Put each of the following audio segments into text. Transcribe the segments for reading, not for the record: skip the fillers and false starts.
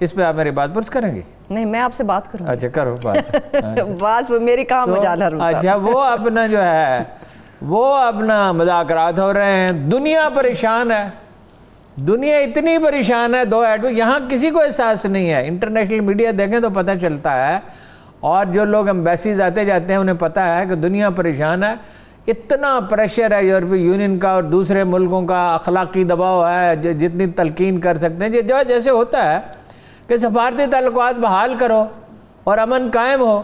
اس پہ آپ میری بات پرس کریں گی؟ نہیں، میں آپ سے بات کروں. اچھا کرو بات. بات میری کام ہو جانا. اچھا وہ اپنا جو ہے وہ اپنا مذاکرات ہو رہے ہیں، دنیا پریشان ہے، دنیا اتنی پریشان ہے. 2 ایٹمی یہاں کسی کو احساس نہیں ہے. انٹرنیشنل میڈیا دیکھیں تو پتہ چلتا ہے، اور جو لوگ ایمبیسیز آتے جاتے ہیں انہیں پتہ ہے کہ دنیا پریشان ہے. اتنا پریشر ہے یورپی یونین کا اور دوسرے ملکوں کا، اخلاقی دباؤ ہے، جتنی تلقین کر سکتے ہیں. جو جیسے ہوتا ہے کہ سفارتی تعلقات بحال کرو اور امن قائم ہو.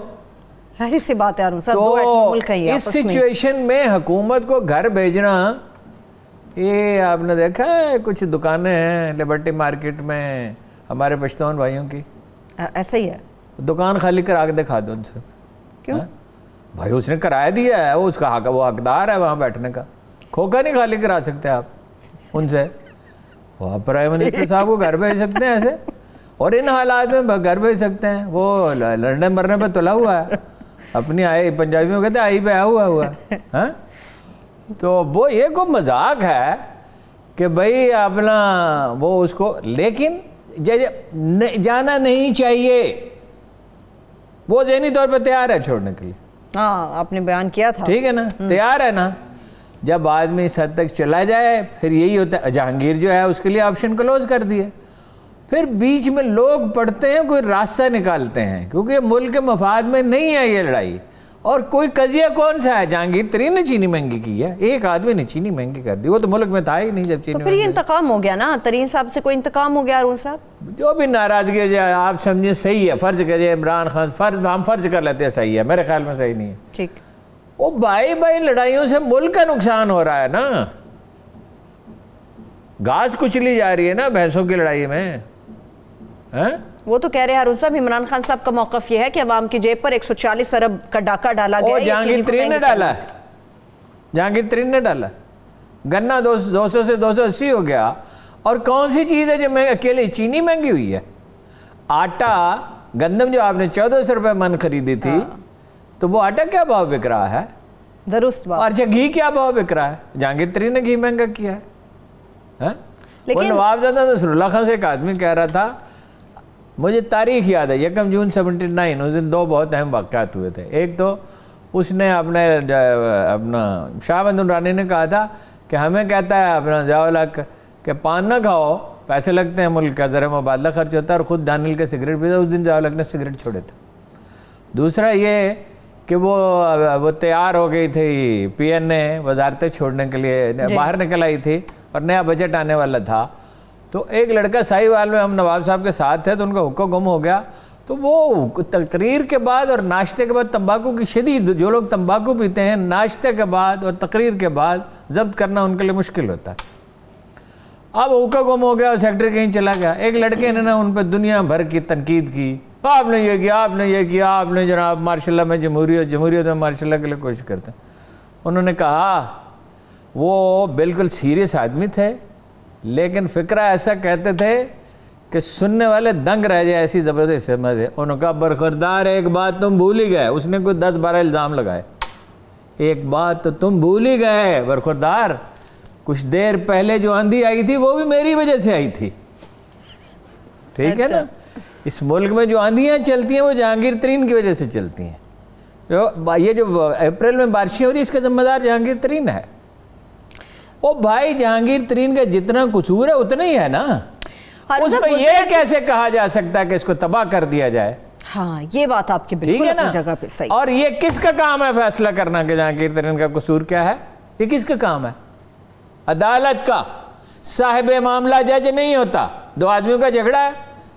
ظاہر سی بات ہے ہارون صاحب، 2 ایٹمی ملک ہیں اس سچویشن میں حکومت کو گھر بھیجنا، یہ آپ نے دیکھا ہے کچھ دکانیں ہیں لبرٹی مارکیٹ میں ہمارے پشتون بھائیوں کی، ایسا ہی ہے. دکان خالی کرا کے دکھا دو ان سے. کیوں بھائی اس نے کرایہ دیا ہے، وہ اس کا حق، وہ حقدار ہے وہاں بیٹھنے کا. کھوکا نہیں خالی کرا سکتے آپ ان سے. وہ آپ پرائم منسٹر صاحب کو گھر بھیج سکتے ہیں ایسے، اور ان حالات میں گھر بھیج سکتے ہیں. وہ لڑنے مرنے پہ تلا ہوا ہے، اپنی آئی پنجابی میں کہتے ہیں آئی پہ آیا ہوا ہے. تو وہ یہ کوئی مذاق ہے کہ بھئی اپنا وہ اس کو، لیکن جانا نہیں چاہیے. وہ ذہنی طور پہ تیار ہے چھوڑنے کے لیے. ہاں آپ نے بیان کیا تھا. ٹھیک ہے نا، تیار ہے نا. جب آدمی اس حد تک چلا جائے پھر یہی ہوتا ہے. جہانگیر جو ہے اس کے لیے آپشن کلوز کر دیے. پھر بیچ میں لوگ پڑھتے ہیں، کوئی راستہ نکالتے ہیں، کیونکہ ملک کے مفاد میں نہیں ہے یہ لڑائی. اور کوئی قضیہ کون سا ہے؟ جہانگیر ترین نے چینی مہنگی کی ہے، ایک آدمی نے چینی مہنگی کر دی. وہ تو ملک میں تھا ہی نہیں جب چینی. تو پھر یہ انتقام ہو گیا نا، ترین صاحب سے کوئی انتقام ہو گیا ہارون صاحب. جو بھی ناراضگی ہے آپ سمجھے صحیح ہے، فرض کریے عمران خان، ہم فرض کر لیتے ہیں صحیح ہے، میرے خیال میں صحیح نہیں ہے. ٹھیک. وہ بھائی لڑائیوں سے ملک کا نقصان ہو رہا ہے نا. گھاس کچلی جا رہی ہے نا بھینسوں کی لڑائی میں. وہ تو کہہ رہے ہیں ہارون صاحب، عمران خان صاحب کا موقف یہ ہے کہ عوام کی جیب پر 140 ارب کا ڈاکہ ڈالا گیا. جہانگیر ترین نے ڈالا ہے، جہانگیر ترین نے ڈالا. گنا 200 سے 280 ہو گیا. اور کون سی چیز ہے جو میں اکیلے؟ چینی مہنگی ہوئی ہے. آٹا گندم جو آپ نے 1400 روپے من خریدی تھی، تو وہ آٹا کیا بھاؤ بک رہا ہے؟ درست بات. اور اچھا گھی کیا بھاؤ بک رہا ہے؟ جہانگیر ترین نے گھی مہنگا کیا ہے. وہ نوابزادہ نصر اللہ خان سے ایک آدمی کہہ رہا تھا، مجھے تاریخ یاد ہے، 1 جون 79، اس دن 2 بہت اہم واقعات ہوئے تھے. ایک تو اس نے اپنا شاہ محمود نورانی نے کہا تھا کہ ہمیں کہتا ہے اپنا ضیاء الحق کہ پان نہ کھاؤ، پیسے لگتے ہیں، ملک کا زر مبادلہ خرچ ہوتا ہے، اور خود ڈانل کے سگریٹ پیتا. اس دن ضیاء الحق نے سگریٹ چھوڑے تھے. دوسرا یہ کہ وہ تیار ہو گئی تھی پی این اے وزارتیں چھوڑنے کے لیے، باہر نکل آئی تھی اور نیا بجٹ آنے والا تھا. تو ایک لڑکا ساہیوال میں ہم نواب صاحب کے ساتھ تھے، تو ان کا حقہ گم ہو گیا. تو وہ تقریر کے بعد اور ناشتے کے بعد تمباکو کی شدید، جو لوگ تمباکو پیتے ہیں ناشتے کے بعد اور تقریر کے بعد ضبط کرنا ان کے لیے مشکل ہوتا ہے. اب حقہ گم ہو گیا اور سیکٹری کہیں چلا گیا. ایک لڑکے نے ان پہ دنیا بھر کی تنقید کی، آپ نے یہ کیا، آپ نے یہ کیا، آپ نے جناب ماشاء اللہ میں جمہوریت میں ماشاء اللہ کے لیے کوشش کرتے ہیں. انہوں نے کہا وہ بالکل سیریس آدمی تھے، لیکن فکرہ ایسا کہتے تھے کہ سننے والے دنگ رہ جائے، ایسی زبردست سمجھ ہے. انہوں نے کہا برخوردار ایک بات تم بھول ہی گئے. اس نے کوئی 10-12 الزام لگائے. ایک بات تو تم بھول ہی گئے برخوردار، کچھ دیر پہلے جو آندھی آئی تھی وہ بھی میری وجہ سے آئی تھی. ٹھیک ہے نا. اس ملک میں جو آندھیاں چلتی ہیں وہ جہانگیر ترین کی وجہ سے چلتی ہیں. یہ جو اپریل میں بارشیں ہو رہی اس کا ذمہ دار جہانگیر ترین ہے. او بھائی جہانگیر ترین کا جتنا قصور ہے اتنا ہی ہے نا. اس میں یہ کیسے کہا جا سکتا ہے کہ اس کو تباہ کر دیا جائے؟ ہاں یہ بات آپ کی بالکل اپنی جگہ پہ صحیح. اور یہ کس کا کام ہے فیصلہ کرنا کہ جہانگیر ترین کا قصور کیا ہے؟ یہ کس کا کام ہے؟ عدالت کا. صاحب معاملہ جج نہیں ہوتا. 2 آدمیوں کا جھگڑا ہے،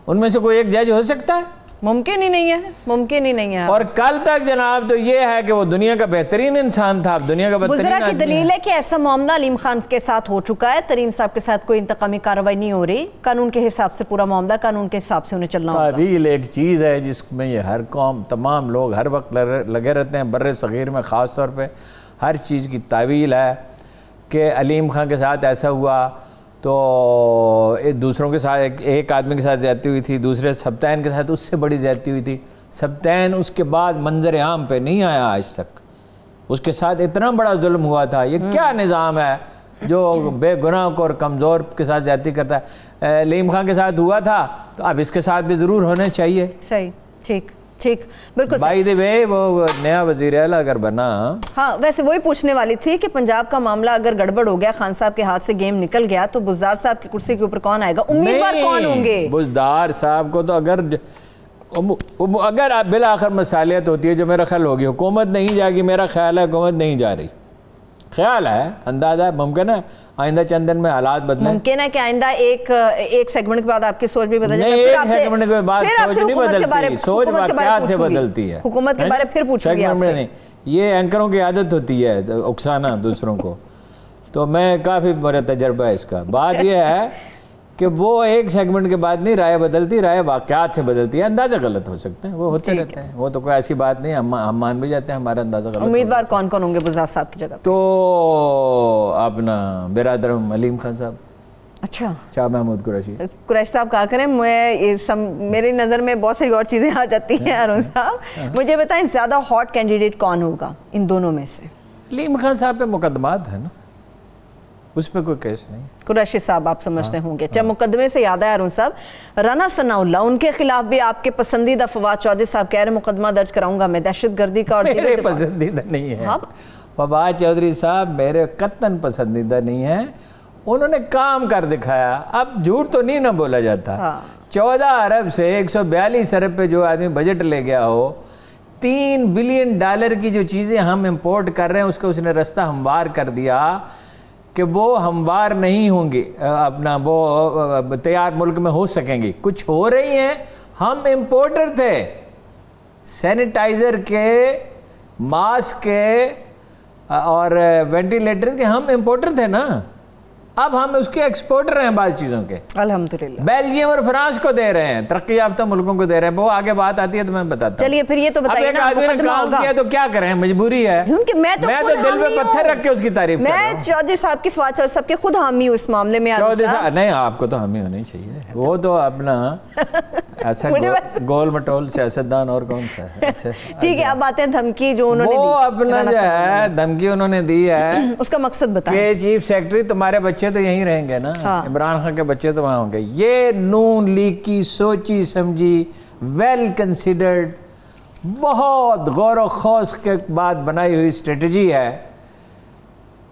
ان میں سے کوئی ایک جج ہو سکتا ہے؟ ممکن ہی نہیں ہے، ممکن ہی نہیں ہے. اور کل تک جناب تو یہ ہے کہ وہ دنیا کا بہترین انسان تھا، اب دنیا کا بدترین آدمی ہے. وزراء کی دلیل ہے کہ ایسا معاملہ علیم خان کے ساتھ ہو چکا ہے. ترین صاحب کے ساتھ کوئی انتقامی کارروائی نہیں ہو رہی. قانون کے حساب سے پورا معاملہ، قانون کے حساب سے انہیں چلنا ہوگا. تعویل ایک چیز ہے جس میں یہ ہر قوم، تمام لوگ ہر وقت لگے رہتے ہیں، بر صغیر میں خاص طور پہ ہر چیز کی تعویل ہے کہ علیم خان کے ساتھ ایسا ہوا تو دوسروں کے ساتھ، ایک آدمی کے ساتھ زیادتی ہوئی تھی، دوسرے سبتین کے ساتھ اس سے بڑی زیادتی ہوئی تھی. سبتین اس کے بعد منظر عام پہ نہیں آیا آج تک. اس کے ساتھ اتنا بڑا ظلم ہوا تھا. یہ کیا نظام ہے جو بے گناہ کو اور کمزور کے ساتھ زیادتی کرتا ہے. علیم خان کے ساتھ ہوا تھا تو اب اس کے ساتھ بھی ضرور ہونا چاہیے. صحیح. ٹھیک ٹھیک بالکل. بائی دی وے وہ نیا وزیر اعلیٰ اگر بنا. ہاں ویسے وہی پوچھنے والی تھی کہ پنجاب کا معاملہ اگر گڑبڑ ہو گیا, خان صاحب کے ہاتھ سے گیم نکل گیا, تو بزدار صاحب کی کرسی کے اوپر کون آئے گا؟ امیدوار کون ہوں گے؟ بزدار صاحب کو تو اگر آپ بالآخر مصالحت ہوتی ہے, جو میرا خیال ہوگی, حکومت نہیں جائے گی. میرا خیال ہے حکومت نہیں جا رہی. خیال ہے, اندازہ ہے, ممکن ہے آئندہ چند دن میں حالات بدلیں. ممکن ہے کہ آئندہ ایک سیگمنٹ کے بعد آپ کی سوچ بھی بدل جائے. نہیں, ایک سیگمنٹ کے بعد سوچ نہیں بدلتی, سوچ واقعات سے بدلتی ہے. حکومت کے بارے پھر پوچھوں گی آپ سے. نہیں, یہ اینکروں کی عادت ہوتی ہے اکسانا دوسروں کو, تو میں کافی میرا تجربہ ہے اس کا. بات یہ ہے کہ وہ ایک سیگمنٹ کے بعد نہیں رائے بدلتی, رائے واقعات سے بدلتی ہے. اندازہ غلط ہو سکتے ہیں, وہ ہوتے رہتے ہیں, وہ تو کوئی ایسی بات نہیں, ہم مان بھی جاتے ہیں ہمارا اندازہ غلط. امیدوار کون کون ہوں گے بزدار صاحب کی جگہ؟ تو اپنا برادرم علیم خان صاحب. اچھا, شاہ محمود قریشی. قریشی صاحب کہا کریں, میری نظر میں بہت ساری اور چیزیں آ جاتی ہیں. ہارون صاحب مجھے بتائیں زیادہ ہاٹ کینڈیڈیٹ کون ہوگا ان دونوں میں سے؟ علیم خان صاحب پہ مقدمات ہیں نا, اس پہ کوئی کیس نہیں. قریشی صاحب آپ سمجھتے ہوں گے. جب مقدمے سے یاد ہے ہارون صاحب, رانا ثناء اللہ ان کے خلاف بھی آپ کے پسندیدہ فواد چودھری صاحب کہہ رہے مقدمہ درج کراؤں گا میں دہشت گردی کا. اور میرے پسندیدہ نہیں ہے فواد چودھری صاحب, میرے قطعاً پسندیدہ نہیں ہیں. انہوں نے کام کر دکھایا. اب جھوٹ تو نہیں نہ بولا جاتا. 14 ارب سے 142 ارب پہ جو آدمی بجٹ لے گیا ہو, $3 بلین کی جو چیزیں ہم امپورٹ کر رہے ہیں, اس کو اس نے رستہ ہموار کر دیا کہ وہ ہموار نہیں ہوں گی, اپنا وہ تیار ملک میں ہو سکیں گی. کچھ ہو رہی ہیں. ہم امپورٹر تھے سینیٹائزر کے, ماسک کے اور وینٹیلیٹرز کے, ہم امپورٹر تھے نا. اب ہم اس کے ایکسپورٹر ہیں بعض چیزوں کے. الحمدللہ بیلجیم اور فرانس کو دے رہے ہیں, ترقی یافتہ ملکوں کو دے رہے ہیں. وہ آگے بات آتی ہے تو میں بتاتا ہوں. چلیے پھر یہ تو بتائیے نا, اب ایک آدمی نے کام کیا تو کیا کریں, مجبوری ہے. میں تو دل پہ پتھر رکھ کے اس کی تعریف کر رہا ہوں. میں چودھری صاحب کی فواد چودھری صاحب کے خود حامی ہوں اس معاملے میں. چودھری صاحب نہیں, آپ کو تو حامی ہونی چاہیے. وہ تو اپنا ایسا گول مٹول سیاستدان اور کون سا ہے. ٹھیک ہے, اب آتے ہیں دھمکی جو انہوں نے دی. وہ اپنا جو ہے دھمکی انہوں نے دی ہے, اس کا مقصد بتائیں. کہ چیف سیکرٹری تمہارے بچے تو یہیں رہیں گے نا, عمران خان کے بچے تو وہاں ہوں گے. یہ نون لیگ کی سوچی سمجھی, ویل کنسیڈرڈ, بہت غور و خوض کے بعد بنائی ہوئی اسٹریٹجی ہے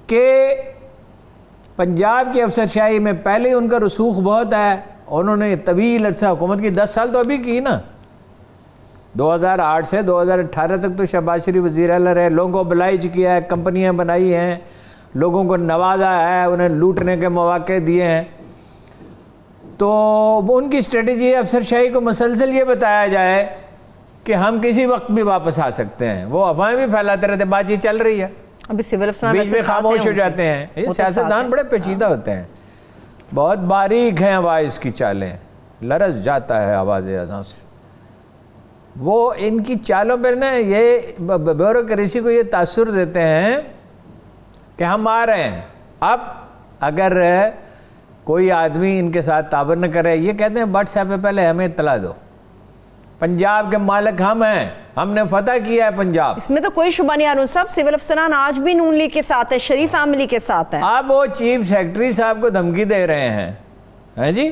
کہ پنجاب کی افسرشاہی میں پہلے ان کا رسوخ بہت ہے. انہوں نے طویل عرصہ حکومت کی, 10 سال تو ابھی کی نا. 2008 سے 2018 تک تو شہباز شریف وزیر اعلیٰ رہے, لوگوں کو oblige کیا ہے, کمپنیاں بنائی ہیں, لوگوں کو نوازا ہے, انہیں لوٹنے کے مواقع دیے ہیں. تو ان کی اسٹریٹجی افسرشاہی کو مسلسل یہ بتایا جائے کہ ہم کسی وقت بھی واپس آ سکتے ہیں. وہ افواہیں بھی پھیلاتے رہتے, بات چیت چل رہی ہے, ابھی سول افسران بیچ میں خاموش ہو جاتے ہیں. یہ سیاستدان بڑے پیچیدہ ہوتے ہیں, بہت باریک ہیں آواز کی چالیں, لرز جاتا ہے آواز اذان سے. وہ ان کی چالوں پر نا یہ بیوروکریسی کو یہ تاثر دیتے ہیں کہ ہم آ رہے ہیں. اب اگر کوئی آدمی ان کے ساتھ تعاون نہ کرے, یہ کہتے ہیں واٹس ایپ پہ پہلے ہمیں اطلاع دو, پنجاب کے مالک ہم ہیں, ہم نے فتح کیا ہے پنجاب. اس میں تو کوئی شبہ نہیں. ہارون صاحب سول افسران آج بھی نون لیگ کے ساتھ ہے, شریف فیملی کے ساتھ ہیں. اب وہ چیف سیکرٹری صاحب کو دھمکی دے رہے ہیں جی,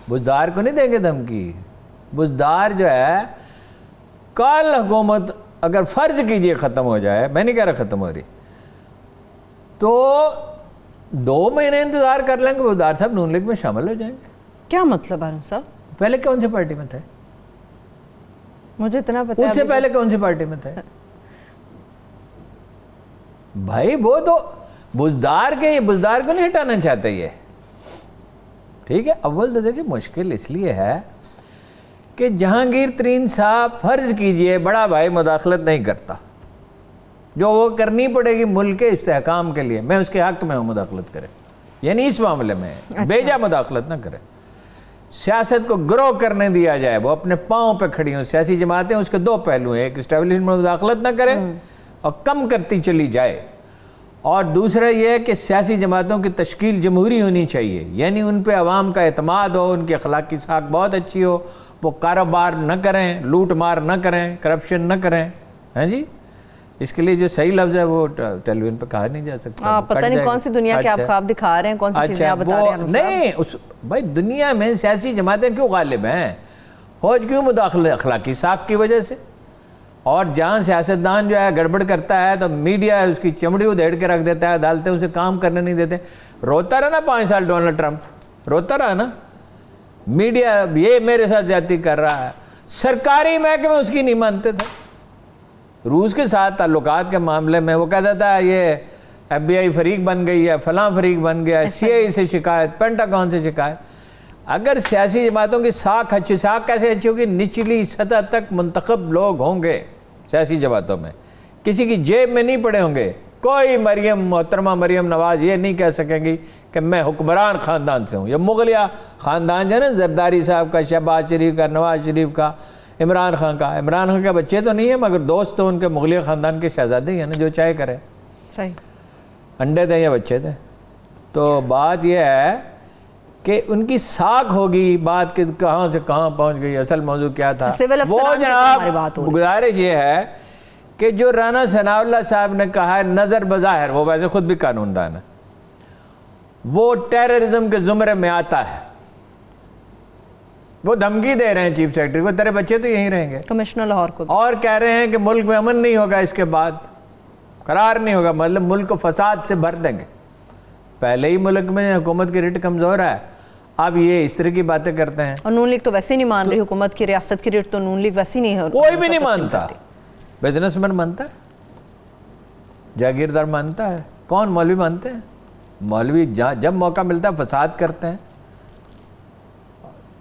بزدار کو نہیں دیں گے دھمکی. بزدار جو ہے, کل حکومت اگر فرض کیجئے ختم ہو جائے, میں نہیں کہہ رہا ختم ہو رہی, تو 2 مہینے انتظار کر لیں گے, بزدار صاحب نون لیگ میں شامل ہو جائیں گے. کیا مطلب ہارون صاحب؟ پہلے کون سی پارٹی میں تھے؟ مجھے اتنا پتا ہے. اس سے پہلے کون سی پارٹی میں تھے بھائی؟ وہ تو بزدار کو نہیں ہٹانا چاہتے یہ. ٹھیک ہے, اول تو دیکھیں مشکل اس لیے ہے کہ جہانگیر ترین صاحب فرض کیجئے بڑا بھائی مداخلت نہیں کرتا, جو وہ کرنی پڑے گی ملک کے استحکام کے لیے, میں اس کے حق میں ہوں مداخلت کرے, یعنی اس معاملے میں بیجا مداخلت نہ کرے, سیاست کو گرو کرنے دیا جائے, وہ اپنے پاؤں پہ کھڑی ہوں. سیاسی جماعتیں اس کے 2 پہلو ہیں, ایک اسٹیبلشمنٹ میں مداخلت نہ کرے اور کم کرتی چلی جائے, اور دوسرا یہ ہے کہ سیاسی جماعتوں کی تشکیل جمہوری ہونی چاہیے, یعنی ان پہ عوام کا اعتماد ہو, ان کی اخلاقی ساکھ بہت اچھی ہو, وہ کاروبار نہ کریں, لوٹ مار نہ کریں, کرپشن نہ کریں. ہاں جی, اس کے لیے جو صحیح لفظ ہے وہ ٹیلی ویژن پہ کہا نہیں جا سکتا. پتہ نہیں کون سی دنیا کے آپ خواب دکھا رہے ہیں, کون سی چیزیں آپ بتا رہے ہیں. نہیں بھائی, دنیا میں سیاسی جماعتیں کیوں غالب ہیں؟ فوج کیوں مداخلت؟ اخلاقی ساکھ کی وجہ سے. اور جہاں سیاستدان جو ہے گڑبڑ کرتا ہے تو میڈیا اس کی چمڑی ادھیڑ کے رکھ دیتا ہے, عدالتیں اسے کام کرنے نہیں دیتے. روتا رہا نا 5 سال ڈونلڈ ٹرمپ, روتا رہا نا. میڈیا یہ میرے ساتھ زیادتی کر رہا ہے, سرکاری محکمے اس کی نہیں مانتے تھے. روس کے ساتھ تعلقات کے معاملے میں وہ کہتا تھا یہ ایف بی آئی فریق بن گئی ہے, فلاں فریق بن گیا ہے, سی آئی سے شکایت, پینٹاگون سے شکایت. اگر سیاسی جماعتوں کی ساکھ کیسے اچھی ہوگی؟ نچلی سطح تک منتخب لوگ ہوں گے سیاسی جماعتوں میں, کسی کی جیب میں نہیں پڑے ہوں گے. کوئی محترمہ مریم نواز یہ نہیں کہہ سکیں گی کہ میں حکمران خاندان سے ہوں. یہ مغلیہ خاندان جو ہے نا, زرداری صاحب کا, شہباز شریف کا, نواز شریف کا, عمران خان کا. عمران خان کے بچے تو نہیں ہیں مگر دوست تو ان کے مغلیہ خاندان کے شہزادے ہی ہیں نا, جو چاہے کرے. صحیح. انڈے تھے یا بچے تھے. تو بات یہ ہے کہ ان کی ساکھ ہوگی بات کہ کہاں سے کہاں پہنچ گئی, اصل موضوع کیا تھا. وہ جناب گزارش یہ ہے کہ جو رانا ثناء اللہ صاحب نے کہا ہے نظر بظاہر, وہ ویسے خود بھی قانون دان ہے, وہ ٹیررزم کے زمرے میں آتا ہے. وہ دھمکی دے رہے ہیں چیف سیکرٹری کو, تیرے بچے تو یہیں رہیں گے, کمشنر لاہور کو, اور کہہ رہے ہیں کہ ملک میں امن نہیں ہوگا, اس کے بعد قرار نہیں ہوگا, مطلب ملک کو فساد سے بھر دیں گے. پہلے ہی ملک میں حکومت کی ریٹ کمزور ہے, اب یہ اس طرح کی باتیں کرتے ہیں. اور نون لیگ تو ویسے ہی نہیں مان رہی حکومت کی, ریاست کی ریٹ تو نون لیگ ویسے ہی نہیں ہے. کوئی بھی نہیں مانتا. بزنس مین مانتا ہے, جاگیردار مانتا ہے, کون؟ مولوی مانتے ہیں. مولوی جب موقع ملتا ہے فساد کرتے ہیں.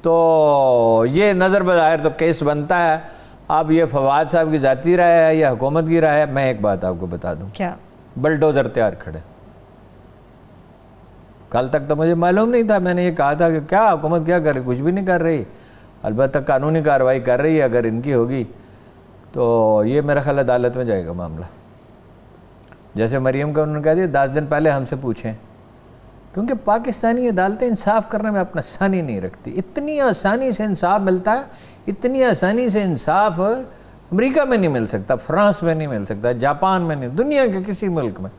تو یہ نظر بظاہر تو کیس بنتا ہے. اب یہ فواد صاحب کی ذاتی رائے ہے یا حکومت کی رائے ہے؟ میں ایک بات آپ کو بتا دوں, کیا؟ بلڈوزر تیار کھڑے. کل تک تو مجھے معلوم نہیں تھا, میں نے یہ کہا تھا کہ کیا حکومت کیا کر رہی؟ کچھ بھی نہیں کر رہی, البتہ قانونی کارروائی کر رہی ہے. اگر ان کی ہوگی تو یہ میرا خیال عدالت میں جائے گا معاملہ. جیسے مریم کا انہوں نے کہا دیا 10 دن پہلے ہم سے پوچھیں, کیونکہ پاکستانی عدالتیں انصاف کرنے میں اپنا آسانی نہیں رکھتی. اتنی آسانی سے انصاف ملتا ہے, اتنی آسانی سے انصاف امریکہ میں نہیں مل سکتا, فرانس میں نہیں مل سکتا, جاپان میں نہیں, دنیا کے کسی ملک میں.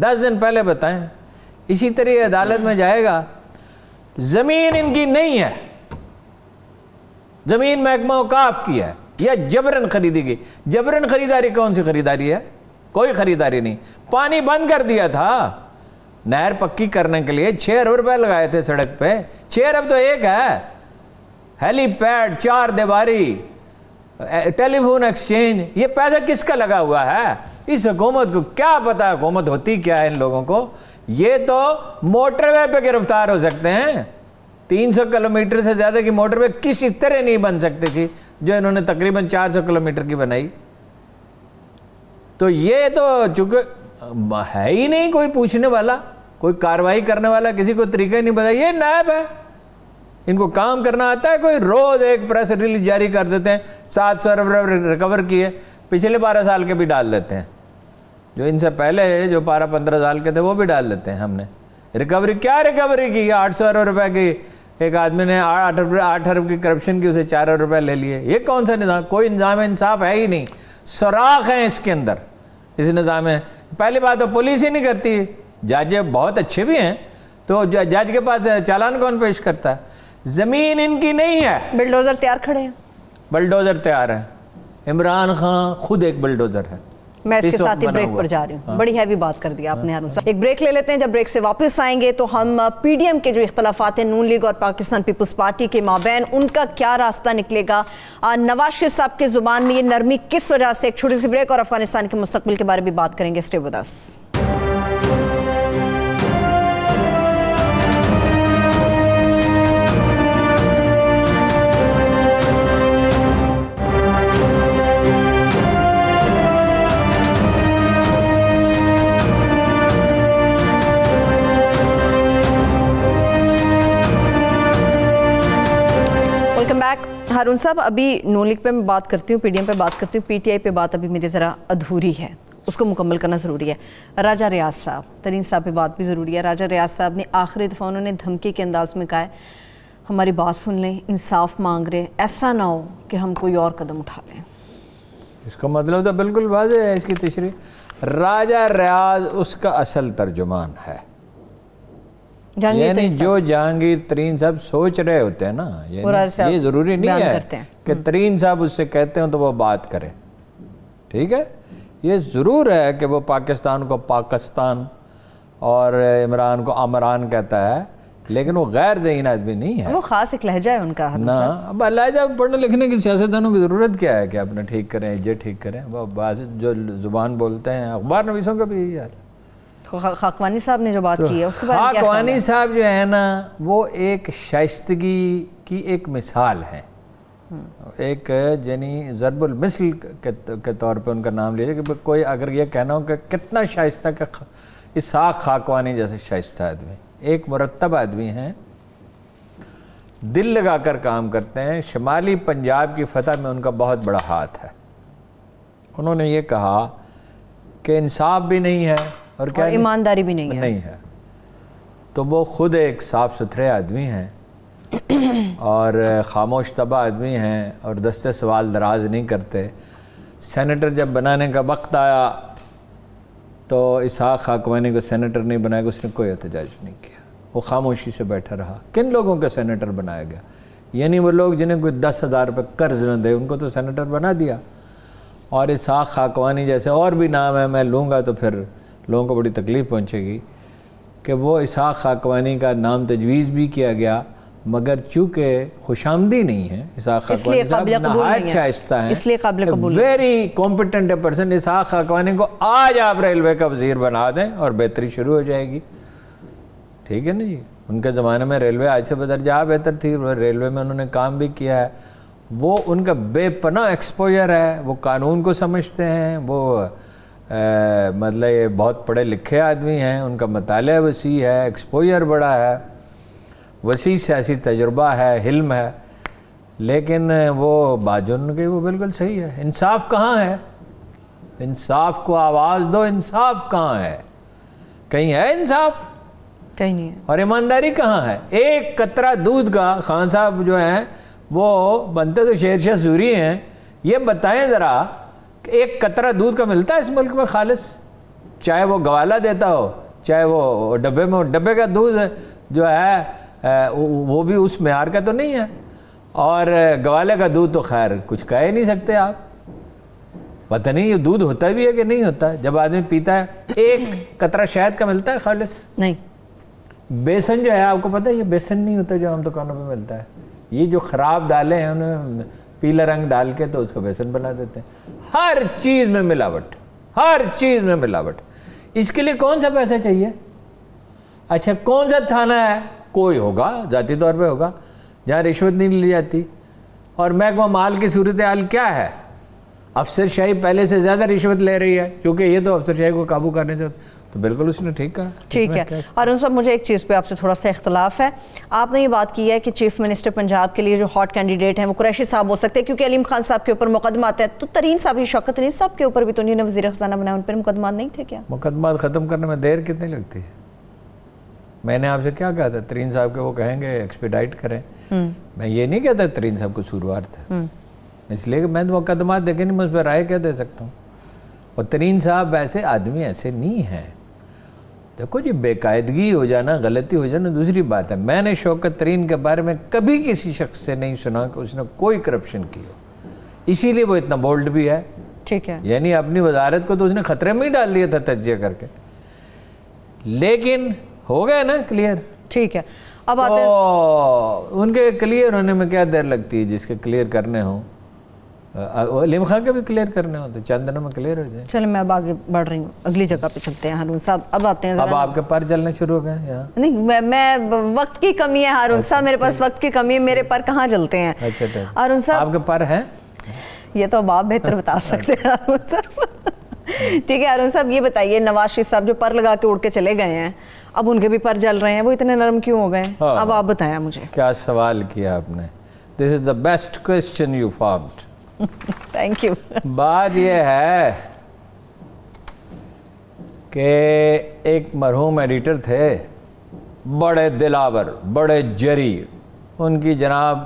10 دن پہلے بتائیں. اسی طرح عدالت میں جائے گا. زمین ان کی نہیں ہے, زمین محکمہ اوقاف کی ہے یا جبرن خریدی گئی. جبرن خریداری کون سی خریداری ہے؟ کوئی خریداری نہیں. پانی بند کر دیا تھا نہر پکی کرنے کے لیے, 6 ارب روپے لگائے تھے سڑک پہ. 6 ارب تو ایک ہے. ہیلی پیڈ, 4 دیواری, ٹیلی فون ایکسچینج, یہ پیسہ کس کا لگا ہوا ہے؟ اس حکومت کو کیا پتا حکومت ہوتی کیا ہے ان لوگوں کو. یہ تو موٹر وے پہ گرفتار ہو سکتے ہیں. 300 کلومیٹر سے زیادہ کی موٹر وے کسی طرح نہیں بن سکتی تھی جو انہوں نے تقریباً 400 کلومیٹر کی بنائی. تو یہ تو چونکہ ہے ہی نہیں کوئی پوچھنے والا, کوئی کارروائی کرنے والا, کسی کو طریقہ ہی نہیں بتا. یہ نیب ہے, ان کو کام کرنا آتا ہے. کوئی روز ایک پریس ریلیز جاری کر دیتے ہیں 700 ارب ریکور کیے, پچھلے 12 سال کے بھی ڈال دیتے ہیں. جو ان سے پہلے جو 12-15 سال کے تھے وہ بھی ڈال دیتے ہیں. ہم نے ریکوری کیا ریکوری کی؟ 800 ارب روپے کی ایک آدمی نے 8 ارب کی کرپشن کی, اسے 4 ارب روپے لے لیے. یہ کون سا نظام؟ کوئی نظام انصاف ہے ہی نہیں. سوراخ ہیں اس کے اندر, اس نظام میں. پہلی بات تو پولیس ہی نہیں کرتی. جج بہت اچھے بھی ہیں, تو جج کے پاس چالان کون پیش کرتا ہے؟ زمین ان کی نہیں ہے. بلڈوزر تیار کھڑے ہیں, بلڈوزر تیار ہے. عمران خان خود ایک بلڈوزر ہے. میں اس کے ساتھ ہی بریک پر جا رہی ہوں. بڑی ہیوی بات کر دیا آپ نے ہارون صاحب. ایک بریک لے لیتے ہیں, جب بریک سے واپس آئیں گے تو ہم پی ڈی ایم کے جو اختلافات ہیں نون لیگ اور پاکستان پیپلز پارٹی کے مابین, ان کا کیا راستہ نکلے گا, نواز شریف صاحب کے زبان میں یہ نرمی کس وجہ سے. ایک چھوٹی سی بریک اور افغانستان کے مستقبل کے بارے میں بات کریں گے. Stay with us. ہارون صاحب, ابھی نون لیگ پہ میں بات کرتی ہوں, پی ڈی ایم پہ بات کرتی ہوں, پی ٹی آئی پہ بات ابھی میری ذرا ادھوری ہے, اس کو مکمل کرنا ضروری ہے. راجہ ریاض صاحب, ترین صاحب پہ بات بھی ضروری ہے. راجہ ریاض صاحب نے آخری دفعہ انہوں نے دھمکی کے انداز میں کہا ہے ہماری بات سن لیں, انصاف مانگ رہے, ایسا نہ ہو کہ ہم کوئی اور قدم اٹھا لیں. اس کا مطلب تو بالکل واضح ہے اس کی تشریح. راجہ ریاض اس کا اصل ترجمان ہے. یعنی جو جہانگیر ترین صاحب سوچ رہے ہوتے ہیں نا, یہ ضروری نہیں ہے کہ ترین صاحب اس سے کہتے ہیں تو وہ بات کرے. ٹھیک ہے, یہ ضرور ہے کہ وہ پاکستان کو پاکستان اور عمران کو عمران کہتا ہے, لیکن وہ غیر ذہین آدمی نہیں ہے. وہ خاص ایک لہجہ ہے ان کا نا. اب لہجہ پڑھنے لکھنے کی سیاستدانوں کی ضرورت کیا ہے کہ اپنے ٹھیک کریں, یہ ٹھیک کریں. وہ جو زبان بولتے ہیں, اخبار نویسوں کا بھی یہی حال ہے. خاقوانی صاحب نے جو بات کی ہے اس کے بارے میں کیا؟ خاقوانی صاحب جو ہے نا, وہ ایک شائستگی کی ایک مثال ہے. ایک یعنی ضرب المثل کے طور پہ ان کا نام لیجیے کہ کوئی اگر یہ کہنا ہو کہ کتنا شائستہ کہ اسحاق خاقوانی جیسے شائستہ آدمی, ایک مرتب آدمی ہیں, دل لگا کر کام کرتے ہیں. شمالی پنجاب کی فتح میں ان کا بہت بڑا ہاتھ ہے. انہوں نے یہ کہا کہ انصاف بھی نہیں ہے اور کیا ایمانداری بھی نہیں ہے. تو وہ خود ایک صاف ستھرے آدمی ہیں اور خاموش طبع آدمی ہیں اور دستے سوال دراز نہیں کرتے. سینیٹر جب بنانے کا وقت آیا تو اسحاق خاقوانی کو سینیٹر نہیں بنایا گیا, اس نے کوئی احتجاج نہیں کیا, وہ خاموشی سے بیٹھا رہا. کن لوگوں کا سینیٹر بنایا گیا؟ یعنی وہ لوگ جنہیں کوئی 10,000 روپے قرض نہ دے ان کو تو سینیٹر بنا دیا. اور اسحاق خاقوانی جیسے اور بھی نام ہے, میں لوں گا تو پھر لوگوں کو بڑی تکلیف پہنچے گی, کہ وہ اسحاق خاقوانی کا نام تجویز بھی کیا گیا, مگر چونکہ خوش آمدی نہیں ہے. اسحاق خاقوانی صاحب نہایت شائستہ ہیں, اس لیے قابل قبول, ویری کمپیٹنٹ پرسن. اسحاق خاقوانی کو آج آپ ریلوے کا وزیر بنا دیں اور بہتری شروع ہو جائے گی. ٹھیک ہے نا جی. ان کے زمانے میں ریلوے آج سے بدرجہ بہتر تھی, ریلوے میں انہوں نے کام بھی کیا ہے. وہ ان کا بے پناہ ایکسپوجر ہے, وہ قانون کو سمجھتے ہیں, وہ مطلب یہ بہت پڑھے لکھے آدمی ہیں, ان کا مطالعہ وسیع ہے, ایکسپوجر بڑا ہے, وسیع سیاسی تجربہ ہے, حلم ہے. لیکن وہ بات جو ان کی وہ بالکل صحیح ہے. انصاف کہاں ہے؟ انصاف کو آواز دو. انصاف کہاں ہے؟ کہیں ہے انصاف؟ کہیں نہیں ہے. اور ایمانداری کہاں ہے؟ ایک قطرہ دودھ کا خان صاحب جو ہیں وہ بنتے تو شیر شاہ سوری ہیں, یہ بتائیں ذرا کہ ایک قطرہ دودھ کا ملتا ہے اس ملک میں خالص, چاہے وہ گوالا دیتا ہو چاہے وہ ڈبے میں. ڈبے کا دودھ جو ہے وہ بھی اس معیار کا تو نہیں ہے, اور گوالے کا دودھ تو خیر کچھ کہہ ہی نہیں سکتے آپ. پتہ نہیں یہ دودھ ہوتا بھی ہے کہ نہیں ہوتا. جب آدمی پیتا ہے, ایک قطرہ شہد کا ملتا ہے خالص نہیں. بیسن جو ہے آپ کو پتہ ہے یہ بیسن نہیں ہوتا جو عام دکانوں پہ ملتا ہے. یہ جو خراب ڈالے ہیں انہیں پیلا رنگ ڈال کے تو اس کو بیسن بنا دیتے ہیں. ہر چیز میں ملاوٹ, ہر چیز میں ملاوٹ. اس کے لیے کون سا پیسہ چاہیے؟ اچھا کون سا تھانہ ہے؟ کوئی ہوگا ذاتی طور پہ ہوگا جہاں رشوت نہیں لی جاتی. اور محکمہ مال کی صورتحال کیا ہے؟ افسر شاہی پہلے سے زیادہ رشوت لے رہی ہے, چونکہ یہ تو افسر شاہی کو قابو کرنے سے, تو بالکل اس نے ٹھیک کہا. ٹھیک ہے. اور ان سب مجھے ایک چیز پہ آپ سے تھوڑا سا اختلاف ہے. آپ نے یہ بات کی ہے کہ چیف منسٹر پنجاب کے لیے جو ہاٹ کینڈیڈیٹ ہیں وہ قریشی صاحب ہو سکتے ہیں کیونکہ علیم خان صاحب کے اوپر مقدمات ہیں. تو ترین صاحب, شوکت ترین صاحب کے اوپر بھی تو انہوں نے وزیر خزانہ بنایا, ان پر مقدمات نہیں تھے کیا؟ مقدمات ختم کرنے میں دیر کتنی لگتی ہے؟ میں نے آپ سے کیا کہا تھا؟ ترین صاحب کے وہ کہیں گے ایکسپیڈائٹ کریں. میں یہ نہیں کہتا ترین صاحب کو قصوروار تھا, اس لیے کہ میں تو مقدمات دیکھے نہیں, میں اس پہ رائے کیا دے سکتا ہوں. اور ترین صاحب ایسے آدمی ایسے نہیں ہیں. دیکھو جی, بے قاعدگی ہو جانا, غلطی ہو جانا دوسری بات ہے. میں نے شوکت ترین کے بارے میں کبھی کسی شخص سے نہیں سنا کہ اس نے کوئی کرپشن کی ہو, اسی لیے وہ اتنا بولڈ بھی ہے. ٹھیک ہے. یعنی اپنی وزارت کو تو اس نے خطرے میں ہی ڈال دیا تھا تجزیہ کر کے, لیکن ہو گیا نا کلیئر. ٹھیک ہے. اب آتے ہیں ان کے کلیئر ہونے میں کیا دیر لگتی ہے؟ جس کے کلیئر کرنے ہوں, علیم خان کے بھی کلیئر کرنے ہوں تو چند دنوں میں کلیئر ہو جائے. چلیں میں اب آگے بڑھ رہی ہوں, اگلی جگہ پہ چلتے ہیں. ہارون صاحب اب آتے ہیں. اب آپ کے پر چلنے شروع ہو گئے یہاں؟ نہیں, میں وقت کی کمی ہے ہارون صاحب, میرے پاس وقت کی کمی ہے, میرے پر کہاں چلتے ہیں. اچھا ہارون صاحب آپ کے پر ہیں؟ یہ تو اب آپ بہتر بتا سکتے ہیں ہارون صاحب. ٹھیک ہے ہارون صاحب, یہ بتائیے نواز شریف صاحب جو پر لگا کے اڑ کے چلے گئے ہیں, اب ان کے بھی پر جل رہے ہیں, وہ اتنے نرم کیوں ہو گئے ہیں؟ اب آپ بتائیں مجھے. کیا سوال کیا آپ نے. This is the best question you found. Thank you. بات یہ ہے کہ ایک مرحوم ایڈیٹر تھے, بڑے دلاور, بڑے جری, ان کی جناب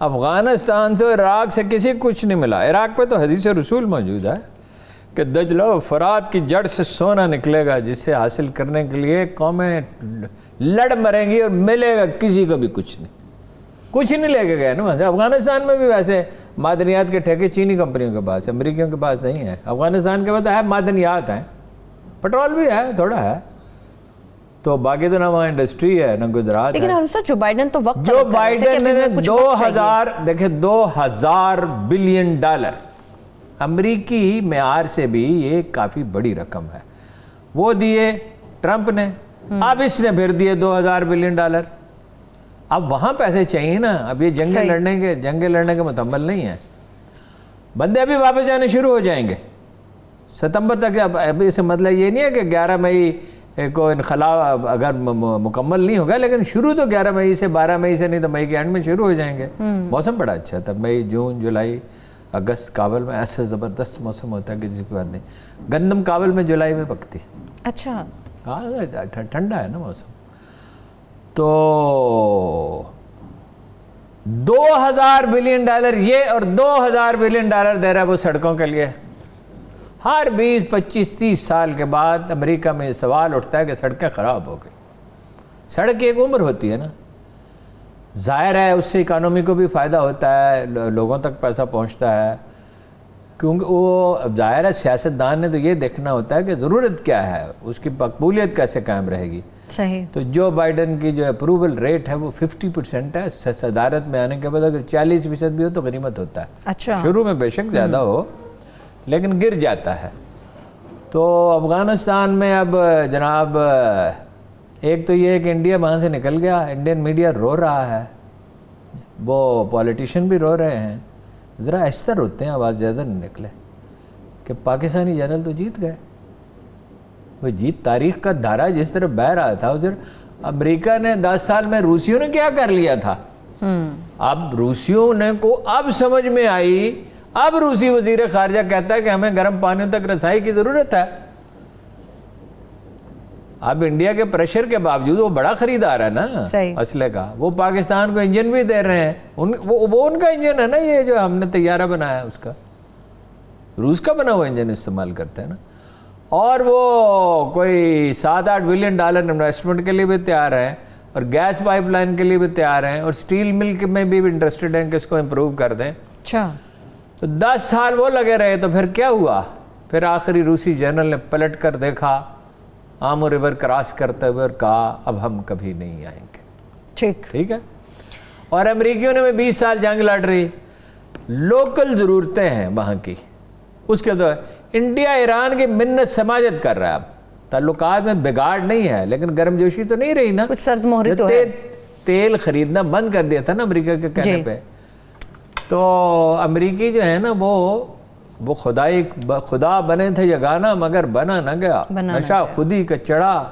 افغانستان سے عراق سے کسی کچھ نہیں ملا. عراق پہ تو حدیث رسول موجود ہے کہ دجلہ و فرات کی جڑ سے سونا نکلے گا جسے حاصل کرنے کے لیے قومیں لڑ مریں گی اور ملے گا کسی کو بھی کچھ نہیں. کچھ نہیں لے کے گئے نا. افغانستان میں بھی ویسے معدنیات کے ٹھیکے چینی کمپنیوں کے پاس، امریکیوں کے پاس نہیں ہے. افغانستان کے پاس ہے معدنیات ہیں، پٹرول بھی ہے تھوڑا ہے، تو باقی تو نہ وہاں انڈسٹری ہے نہ گجرات ہے. لیکن جو بائیڈن تو وقت جو بائیڈن نے 2000 بلین ڈالر امریکی معیار سے بھی یہ کافی بڑی رقم ہے، وہ دیے ٹرمپ نے. اب اس نے پھر دیے 2000 بلین ڈالر. اب وہاں پیسے چاہیے نا. اب یہ جنگیں لڑنے کے متحمل نہیں ہیں. بندے ابھی واپس جانے شروع ہو جائیں گے ستمبر تک. اب اس سے مطلب یہ نہیں ہے کہ 11 مئی کو انخلا اگر مکمل نہیں ہوگا، لیکن شروع تو 11 مئی سے 12 مئی سے، نہیں تو مئی کے اینڈ میں شروع ہو جائیں گے. موسم بڑا اچھا تھا. مئی، جون، جولائی، اگست کابل میں ایسا زبردست موسم ہوتا ہے کہ جس کی بات نہیں. گندم کابل میں جولائی میں پکتی. اچھا. ہاں ٹھنڈا ہے نا موسم. تو 2000 بلین ڈالر یہ، اور 2000 بلین ڈالر دے رہا ہے وہ سڑکوں کے لیے. ہر 20 25 30 سال کے بعد امریکہ میں یہ سوال اٹھتا ہے کہ سڑکیں خراب ہو گئی. سڑک کی ایک عمر ہوتی ہے نا. ظاہر ہے اس سے اکانومی کو بھی فائدہ ہوتا ہے، لوگوں تک پیسہ پہنچتا ہے، کیونکہ وہ ظاہر ہے سیاستدان نے تو یہ دیکھنا ہوتا ہے کہ ضرورت کیا ہے، اس کی مقبولیت کیسے قائم رہے گی. صحیح. تو جو بائیڈن کی جو اپروول ریٹ ہے وہ 50% ہے. صدارت میں آنے کے بعد اگر 40% بھی ہو تو غنیمت ہوتا ہے. اچھا. شروع میں بے شک زیادہ ہو لیکن گر جاتا ہے. تو افغانستان میں اب جناب ایک تو یہ ہے کہ انڈیا وہاں سے نکل گیا. انڈین میڈیا رو رہا ہے، وہ پولیٹیشین بھی رو رہے ہیں. ذرا آہستہ روتے ہیں، آواز زیادہ نہیں نکلے، کہ پاکستانی جنرل تو جیت گئے. وہ جیت تاریخ کا دھارا جس طرح بہہ رہا تھا. امریکہ نے 10 سال میں روسیوں نے کیا کر لیا تھا. اب روسیوں نے کو اب سمجھ میں آئی. اب روسی وزیر خارجہ کہتا ہے کہ ہمیں گرم پانیوں تک رسائی کی ضرورت ہے. اب انڈیا کے پریشر کے باوجود وہ بڑا خریدار ہے نا اسلحے کا. وہ پاکستان کو انجن بھی دے رہے ہیں. وہ ان کا انجن ہے نا، یہ جو ہم نے طیارہ بنایا اس کا روس کا بنا ہوا انجن استعمال کرتے ہیں نا. اور وہ کوئی 7-8 بلین ڈالر انویسٹمنٹ کے لیے بھی تیار ہیں، اور گیس پائپ لائن کے لیے بھی تیار ہیں، اور سٹیل مل میں بھی انٹرسٹڈ ہیں کہ اس کو امپروو کر دیں. اچھا. تو 10 سال وہ لگے رہے. تو پھر کیا ہوا؟ پھر آخری روسی جنرل نے پلٹ کر دیکھا آمو ریور کراس کرتے ہوئے اور کہا اب ہم کبھی نہیں آئیں گے. ٹھیک ہے. اور امریکیوں نے بھی 20 سال جنگ لڑ رہی. لوکل ضرورتیں ہیں وہاں کی. اس کے تو انڈیا ایران کی منت سماجت کر رہا ہے. اب تعلقات میں بگاڑ نہیں ہے لیکن گرم جوشی تو نہیں رہی نا. کچھ سرد مہری تو ہے. تیل خریدنا بند کر دیا تھا نا امریکہ کے کہنے پہ. تو امریکی جو ہے نا وہ خدا بنے تھے یگانا مگر بنا نہ گیا. نشہ خودی کا چڑھا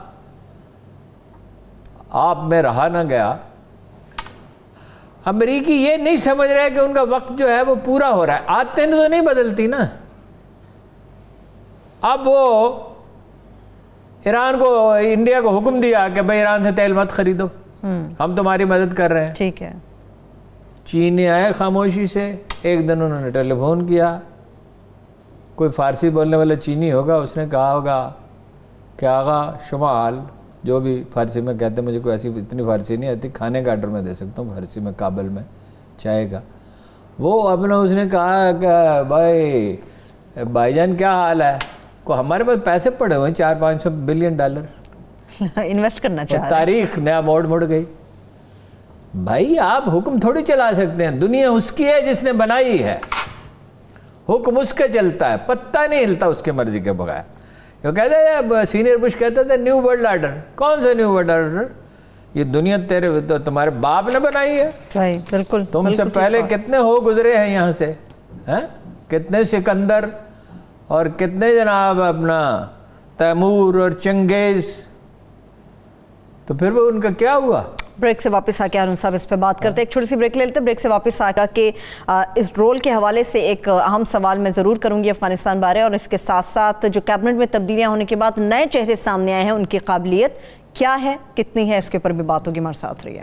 آپ میں رہا نہ گیا. امریکی یہ نہیں سمجھ رہے کہ ان کا وقت جو ہے وہ پورا ہو رہا ہے. عادتیں تو نہیں بدلتی نا. اب وہ ایران کو، انڈیا کو حکم دیا کہ بھائی ایران سے تیل مت خریدو، ہم تمہاری مدد کر رہے ہیں. ٹھیک ہے. چینی آئے خاموشی سے. ایک دن انہوں نے ٹیلی فون کیا. کوئی فارسی بولنے والا چینی ہوگا، اس نے کہا ہوگا کہ آغا شمال، جو بھی فارسی میں کہتے ہیں، مجھے کوئی ایسی اتنی فارسی نہیں آتی، کھانے کا آرڈر میں دے سکتا ہوں فارسی میں کابل میں چائے کا. وہ اپنا اس نے کہا کہ بھائی جان کیا حال ہے؟ کو ہمارے پاس پیسے پڑے ہوئے ہیں 400-500 بلین ڈالر انویسٹ کرنا چاہ رہے ہیں. تاریخ نیا موڑ مڑ گئی. بھائی آپ حکم تھوڑی چلا سکتے ہیں. دنیا اس کی ہے جس نے بنائی ہے. حکم اس کا چلتا ہے، پتہ نہیں ہلتا اس کے مرضی کے بغیر. جو کہتے ہیں سینئر بش کہتے تھے نیو ورلڈ آرڈر. کون سا نیو ورلڈ آرڈر؟ یہ دنیا تمہارے باپ نے بنائی ہے. صحیح، بالکل. تم سے پہلے کتنے ہو گزرے ہیں یہاں سے، کتنے سکندر اور کتنے جناب اپنا تیمور اور چنگیز. تو پھر وہ ان کا کیا ہوا؟ بریک سے واپس آ کے ہارون صاحب اس پہ بات کرتے ہیں. ایک چھوٹی سی بریک لے لیتے ہیں. بریک سے واپس آ کے اس رول کے حوالے سے ایک اہم سوال میں ضرور کروں گی افغانستان بارے، اور اس کے ساتھ ساتھ جو کیبنٹ میں تبدیلیاں ہونے کے بعد نئے چہرے سامنے آئے ہیں، ان کی قابلیت کیا ہے، کتنی ہے، اس کے اوپر بھی بات ہوگی. ہمارے ساتھ رہیے.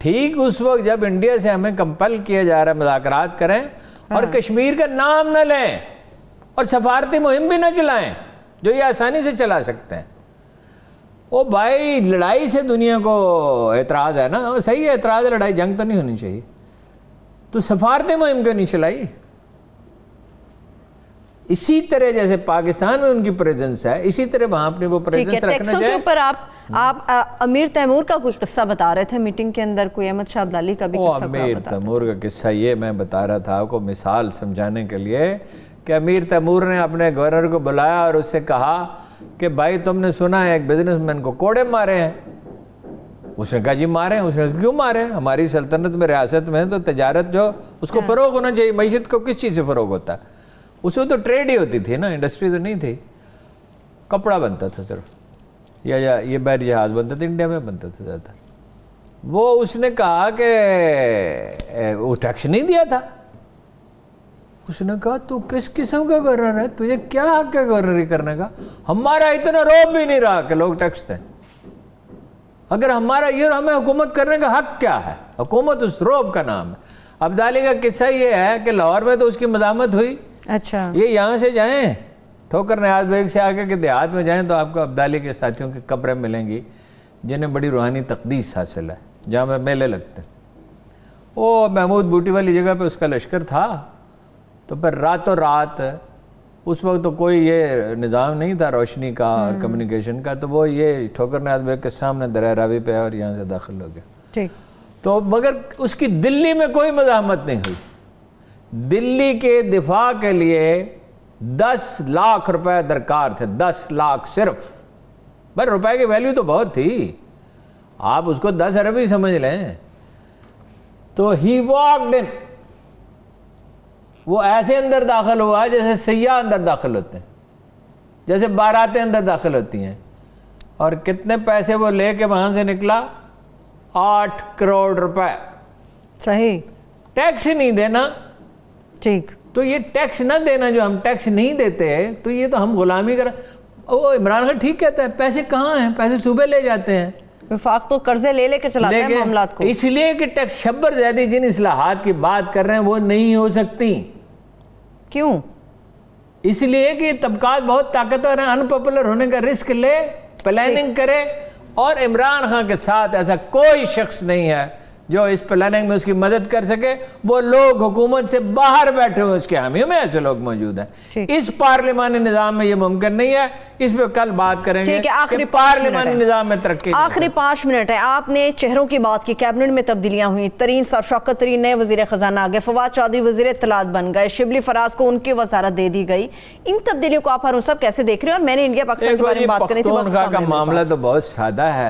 ٹھیک اس وقت جب انڈیا سے ہمیں کمپل کیا جا رہا ہے مذاکرات کریں اور کشمیر کا نام نہ لیں اور سفارتی مہم بھی نہ چلائیں جو یہ آسانی سے چلا سکتے ہیں. وہ بھائی لڑائی سے دنیا کو اعتراض ہے نا, صحیح ہے اعتراض ہے, لڑائی جنگ تو نہیں ہونی چاہیے, تو سفارتی مہم کیوں نہیں چلائی؟ اسی طرح جیسے پاکستان میں ان کی پریزنس ہے اسی طرح وہاں اپنی وہ پریزنس رکھنا ٹیکسوں کے اوپر آپ امیر تیمور کا کوئی قصہ بتا رہے تھے میٹنگ کے اندر, کوئی احمد شاہ عبدالی کا بھی قصہ امیر تیمور کا قصہ یہ میں بتا رہا تھا آپ کو مثال سمجھانے کے لیے کہ امیر تیمور نے اپنے گورنر کو بلایا اور اس سے کہا کہ بھائی تم نے سنا ہے ایک بزنس مین کو کوڑے مارے ہیں. اس نے کہا جی مارے ہیں. اس نے کہا کیوں مارے ہیں؟ ہماری سلطنت میں ریاست میں تو تجارت جو اس کو فروغ ہونا چاہیے, معیشت کو کس چیز سے فروغ ہوتا ہے؟ اس میں تو ٹریڈ ہی ہوتی تھی نا, انڈسٹری تو نہیں تھی, کپڑا بنتا تھا صرف, یا یہ بحری جہاز بنتا تھا, انڈیا میں بنتا تھا زیادہ. وہ اس نے کہا کہ وہ ٹیکس نہیں دیا تھا. اس نے کہا تو کس قسم کا گورنر ہے, تجھے کیا حق ہے گورنری کرنے کا؟ ہمارا اتنا روب بھی نہیں رہا کہ لوگ ٹیکس دیں. اگر ہمارا یہ ہمیں حکومت کرنے کا حق کیا ہے؟ حکومت اس روب کا نام ہے. عبدالی کا قصہ یہ ہے کہ لاہور میں تو اس کی مزاحمت ہوئی. اچھا, یہ یہاں سے جائیں ٹھوکر نیاز بیگ سے آگے کے دیہات میں جائیں تو آپ کو عبدالی کے ساتھیوں کی قبریں ملیں گی جنہیں بڑی روحانی تقدیس حاصل ہے, جہاں میں میلے لگتے ہیں. وہ محمود بوٹی والی جگہ پہ اس کا لشکر تھا, تو پھر راتوں رات, اس وقت تو کوئی یہ نظام نہیں تھا روشنی کا اور کمیونیکیشن کا, تو وہ یہ ٹھوکر نیاز بیگ کے سامنے دریا راوی پہ اور یہاں سے داخل ہو گیا. ٹھیک. تو مگر اس کی دلی میں کوئی مزاحمت نہیں ہوئی. دلی کے دفاع کے لیے 10 لاکھ روپے درکار تھے, 10 لاکھ صرف. بس روپے کی ویلیو تو بہت تھی, آپ اس کو 10 ارب ہی سمجھ لیں. تو ہی واکڈ ان, وہ ایسے اندر داخل ہوا جیسے سیاح اندر داخل ہوتے ہیں, جیسے باراتیں اندر داخل ہوتی ہیں. اور کتنے پیسے وہ لے کے وہاں سے نکلا؟ 8 کروڑ روپے. صحیح. ٹیکس ہی نہیں دینا. ٹھیک. تو یہ ٹیکس نہ دینا, جو ہم ٹیکس نہیں دیتے تو یہ تو ہم غلامی کر. وہ عمران خان ٹھیک کہتا ہے, پیسے کہاں ہیں؟ پیسے صوبے لے جاتے ہیں. وفاق تو قرضے لے کے چلاتے ہیں معاملات کو. اس لیے کہ ٹیکس شبر زیادی جن اصلاحات کی بات کر رہے ہیں وہ نہیں ہو سکتی. کیوں؟ اس لیے کہ طبقات بہت طاقتور ہیں, ان پاپولر ہونے کا رسک لے, پلاننگ کرے, اور عمران خان کے ساتھ ایسا کوئی شخص نہیں ہے جو اس پلاننگ میں اس کی مدد کر سکے. وہ لوگ حکومت سے باہر بیٹھے ہوئے اس کے حامیوں میں ایسے لوگ موجود ہیں. اس پارلیمانی نظام میں یہ ممکن نہیں ہے. اس پہ کل بات کریں گے کہ پارلیمانی نظام میں ترقی. آخری 5 منٹ ہے. آپ نے چہروں کی بات کی, کیبنٹ میں تبدیلیاں ہوئیں, ترین صاحب شوکت ترین نئے وزیر خزانہ آگئے, فواد چودھری وزیر اطلاعات بن گئے, شبلی فراز کو ان کی وزارت دے دی گئی. ان تبدیلیوں کو آپ ہارون صاحب کیسے دیکھ رہے ہیں؟ اور میں نے انڈیا پاکستان کے بارے میں بات کرنی تھی. پختونخوا کا معاملہ تو بہت سادہ ہے.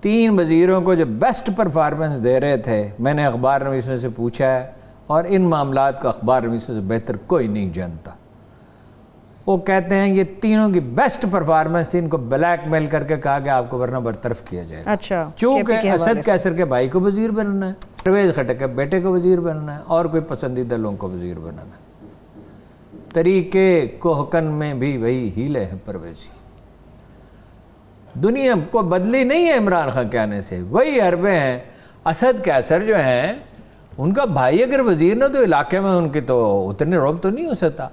3 وزیروں کو جو بیسٹ پرفارمنس دے رہے تھے, میں نے اخبار نویسوں سے پوچھا ہے, اور ان معاملات کو اخبار نویسوں سے بہتر کوئی نہیں جانتا. وہ کہتے ہیں یہ تینوں کی بیسٹ پرفارمنس تھی, ان کو بلیک میل کر کے کہا کہ آپ کو ورنہ برطرف کیا جائے. اچھا. چونکہ اسد کیسر کے بھائی کو وزیر بننا ہے, پرویز خٹک کے بیٹے کو وزیر بننا ہے, اور کوئی پسندیدہ لوگوں کو وزیر بنانا ہے. طریقے کوہکن میں بھی وہی ہیلے ہیں پرویزی. دنیا کو بدلی نہیں ہے عمران خان کے آنے سے, وہی حربیں ہیں. اسد کیسر جو ہیں, ان کا بھائی اگر وزیر نہ تو علاقے میں ان کی تو اتنے روب تو نہیں ہو سکتا.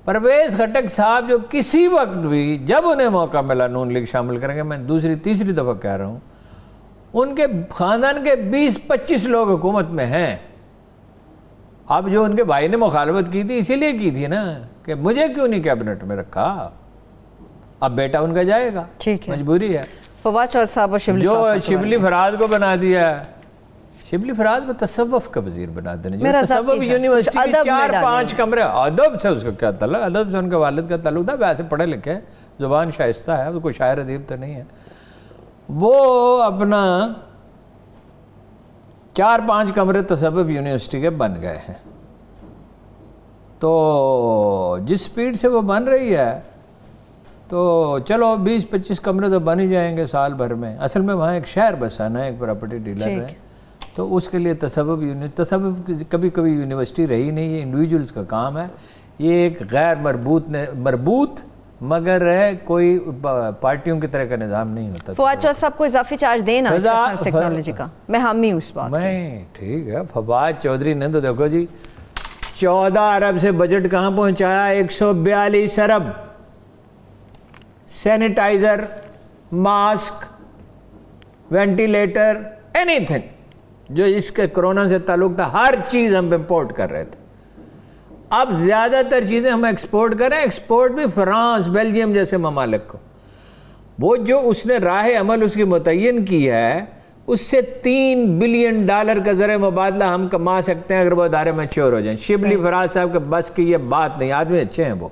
پرویز خٹک صاحب جو کسی وقت بھی جب انہیں موقع ملا نون لیگ شامل کریں گے, میں دوسری تیسری دفعہ کہہ رہا ہوں, ان کے خاندان کے 20-25 لوگ حکومت میں ہیں. اب جو ان کے بھائی نے مخالفت کی تھی اسی لیے کی تھی نا کہ مجھے کیوں نہیں کیبنٹ میں رکھا, اب بیٹا ان کا جائے گا, مجبوری ہے. فواد چودھری صاحب جو شبلی فراز کو بنا دیا, شبلی فراز کو تصوف کا وزیر بنا دینے, جو تصوف یونیورسٹی کے 4-5 کمرے. ادب سے اس کا کیا تعلق؟ ادب سے ان کے والد کا تعلق تھا, ویسے پڑھے لکھے, زبان شائستہ ہے, کوئی شاعر ادیب تو نہیں ہے. وہ اپنا 4-5 کمرے تصوف یونیورسٹی کے بن گئے ہیں. تو جس سپیڈ سے وہ بن رہی ہے تو چلو 20-25 کمرے تو بن ہی جائیں گے سال بھر میں. اصل میں وہاں ایک شہر بسانا ہے, ایک پراپرٹی ڈیلر ہے, تو اس کے لیے تصوف کبھی کبھی یونیورسٹی رہی نہیں, یہ انڈیویجولز کا کام ہے. یہ ایک غیر مربوط مگر کوئی پارٹیوں کی طرح کا نظام نہیں ہوتا. فواد چودھری صاحب کو اضافی چارج دینا ٹیکنالوجی کا, میں حامی ہوں اس بات. میں ٹھیک ہے, فواد چودھری نے تو دیکھو جی 14 ارب سے بجٹ کہاں پہنچایا, 142 ارب. Sanitizer, mask, ventilator, anything جو اس کے کرونا سے تعلق تھا, ہر چیز ہم امپورٹ کر رہے تھے. اب زیادہ تر چیزیں ہم ایکسپورٹ کر رہے ہیں, ایکسپورٹ بھی فرانس, بیلجیم جیسے ممالک کو. وہ جو اس نے راہ عمل اس کی متعین کی ہے, اس سے $3 بلین کا زر مبادلہ ہم کما سکتے ہیں اگر وہ ادارے میچور ہو جائیں. شبلی فراز صاحب کے بس کی یہ بات نہیں. آدمی اچھے ہیں, وہ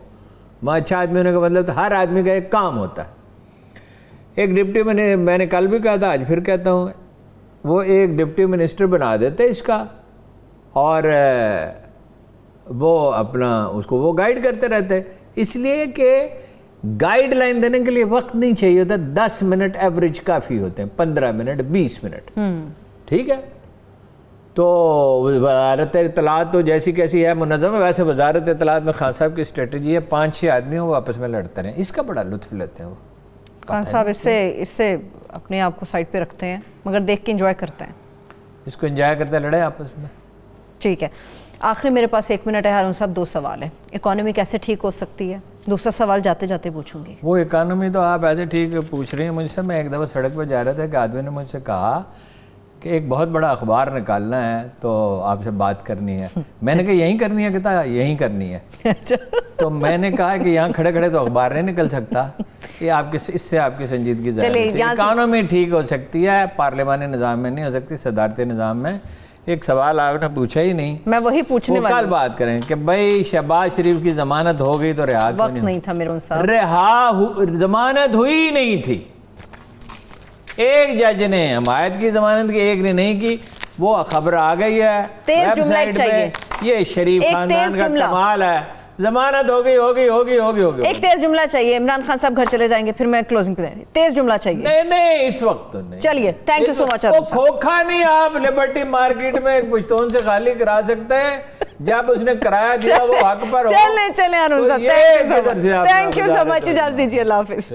اچھا آدمی ہونے کا مطلب تو ہر آدمی کا ایک کام ہوتا ہے. ایک ڈپٹی میں نے کل بھی کہا تھا, آج پھر کہتا ہوں, وہ ایک ڈپٹی منسٹر بنا دیتے اس کا, اور وہ اپنا اس کو وہ گائیڈ کرتے رہتے. اس لیے کہ گائیڈ لائن دینے کے لیے وقت نہیں چاہیے ہوتا, 10 منٹ ایوریج کافی ہوتے ہیں, 15 منٹ 20 منٹ. ٹھیک ہے, تو وزارت اطلاعات تو جیسی کیسی ہے منظم ہے, ویسے وزارت اطلاعات میں خان صاحب کی اسٹریٹجی ہے 5-6 آدمی وہ آپس میں لڑتے رہیں. اس کا بڑا لطف لیتے ہیں وہ خان صاحب. اس سے اپنے آپ کو سائڈ پہ رکھتے ہیں مگر دیکھ کے انجوائے کرتے ہیں, اس کو انجوائے کرتے ہیں, لڑے آپس میں. ٹھیک ہے, آخری میرے پاس 1 منٹ ہے ہارون صاحب, 2 سوال ہیں. اکانومی کیسے ٹھیک ہو سکتی ہے؟ دوسرا سوال جاتے جاتے پوچھوں گی. وہ اکانومی تو آپ ایسے ٹھیک پوچھ رہی ہیں مجھ سے. میں ایک دفعہ سڑک پہ جا رہا تھا کہ آدمی نے مجھ سے کہا کہ ایک بہت بڑا اخبار نکالنا ہے تو آپ سے بات کرنی ہے. میں نے کہا یہیں کرنی ہے؟ کہتا یہیں کرنی ہے. تو میں نے کہا کہ یہاں کھڑے کھڑے تو اخبار نہیں نکل سکتا, یہ آپ کی اس سے آپ کی سنجیدگی ظاہر ہوتی ہے. اکانومی ٹھیک ہو سکتی ہے, پارلیمانی نظام میں نہیں ہو سکتی, صدارتی نظام میں. ایک سوال آپ نے پوچھا ہی نہیں, میں وہی پوچھنے والی. کل بات کریں کہ بھائی شہباز شریف کی ضمانت ہو گئی تو رہا وقت نہیں تھا میرے صاحب, ضمانت ہوئی نہیں تھی. ایک جج نے حمایت کی ضمانت کی, ایک نے نہیں کی. وہ خبر آ گئی ہے ویب سائٹ پہ, یہ شریف خاندان کا کمال ہے, ضمانت ہو گئی. ایک تیز جملہ چاہیے. عمران خان صاحب گھر چلے جائیں گے, پھر میں کلوزنگ پہ جائیں گے. تیز جملہ چاہیے. نہیں اس وقت تو نہیں. چلیے, تھینک یو سو مچ. کھوکھا نہیں آپ لبرٹی مارکیٹ میں ایک پشتون سے خالی کرا سکتے ہیں, جب اس نے کرایہ دیا وہ حق پر ہو. چلیں ہارون صاحب, تھینک یو سو مچ, اجازت دیجیے. اللہ حافظ.